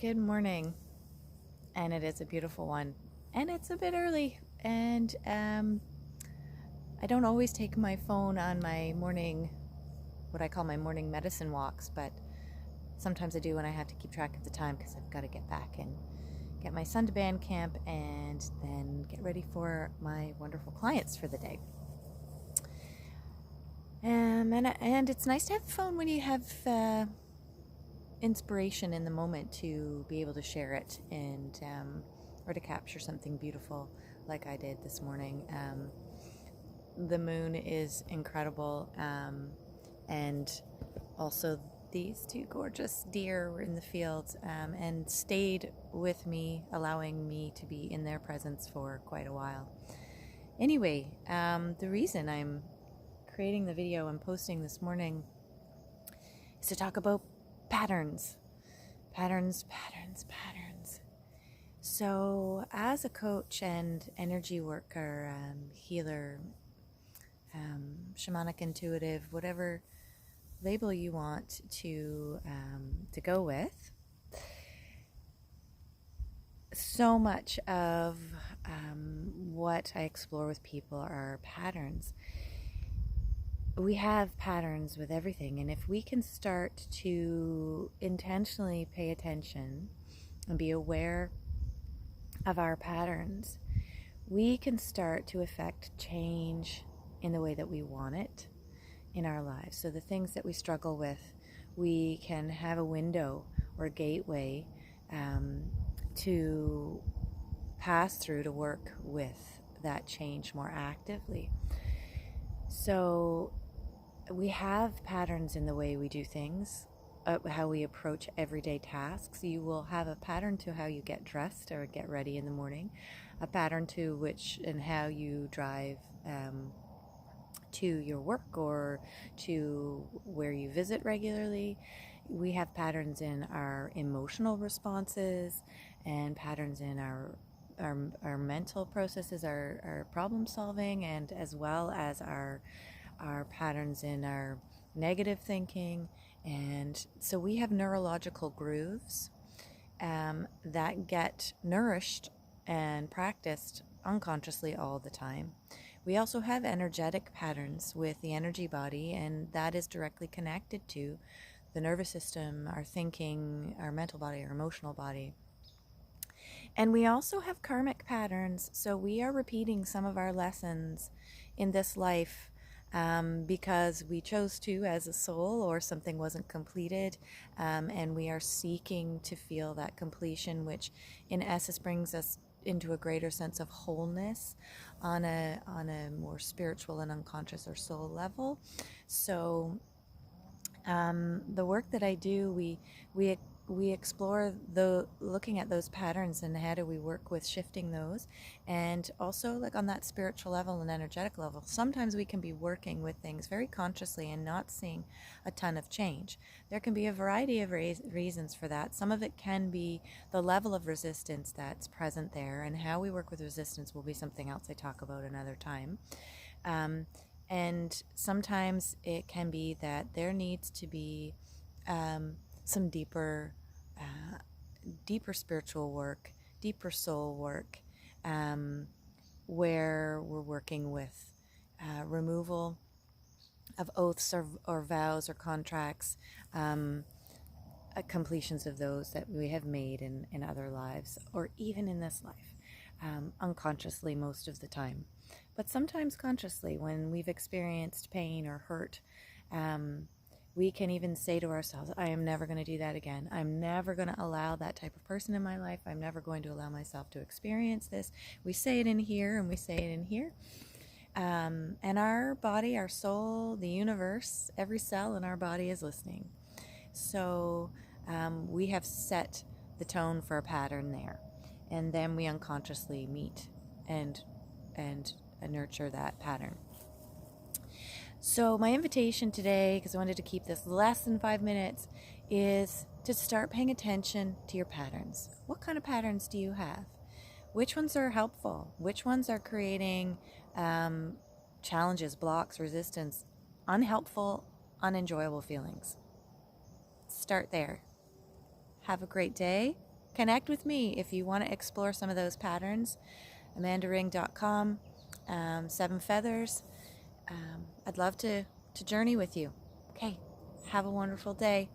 Good morning, and it is a beautiful one, and it's a bit early, and I don't always take my phone on my morning, what I call my morning medicine walks, but sometimes I do when I have to keep track of the time because I've got to get back and get my son to band camp and then get ready for my wonderful clients for the day. And it's nice to have a phone when you have inspiration in the moment to be able to share it and or to capture something beautiful like I did this morning. The moon is incredible, and also these two gorgeous deer were in the field and stayed with me, allowing me to be in their presence for quite a while. Anyway, the reason I'm creating the video and posting this morning is to talk about patterns. So as a coach and energy worker, healer, shamanic intuitive, whatever label you want to go with, so much of what I explore with people are patterns. We have patterns with everything, and if we can start to intentionally pay attention and be aware of our patterns, we can start to affect change in the way that we want it in our lives. So the things that we struggle with, we can have a window or a gateway to pass through to work with that change more actively. So we have patterns in the way we do things, how we approach everyday tasks. You will have a pattern to how you get dressed or get ready in the morning, a pattern to which and how you drive to your work or to where you visit regularly. We have patterns in our emotional responses and patterns in our mental processes, our problem solving, and as well as our patterns in our negative thinking. And so we have neurological grooves that get nourished and practiced unconsciously all the time. We also have energetic patterns with the energy body, and that is directly connected to the nervous system, our thinking, our mental body, our emotional body. And we also have karmic patterns, so we are repeating some of our lessons in this life because we chose to as a soul, or something wasn't completed, and we are seeking to feel that completion, which in essence brings us into a greater sense of wholeness on a more spiritual and unconscious or soul level. So the work that I do, we explore looking at those patterns and how do we work with shifting those, and also like on that spiritual level and energetic level. Sometimes we can be working with things very consciously and not seeing a ton of change. There can be a variety of reasons for that. Some of it can be the level of resistance that's present there, and how we work with resistance will be something else I talk about another time. And sometimes it can be that there needs to be some deeper spiritual work, deeper soul work, where we're working with removal of oaths or vows or contracts, completions of those that we have made in other lives, or even in this life, unconsciously most of the time. But sometimes consciously, when we've experienced pain or hurt, we can even say to ourselves, I am never going to do that again. I'm never going to allow that type of person in my life. I'm never going to allow myself to experience this. We say it in here and we say it in here. And our body, our soul, the universe, every cell in our body is listening. So we have set the tone for a pattern there. And then we unconsciously meet and nurture that pattern. So my invitation today, because I wanted to keep this less than 5 minutes, is to start paying attention to your patterns. What kind of patterns do you have? Which ones are helpful? Which ones are creating challenges, blocks, resistance, unhelpful, unenjoyable feelings? Start there. Have a great day. connect with me if you want to explore some of those patterns. amandaring.com, Seven Feathers. I'd love to journey with you. Okay, have a wonderful day.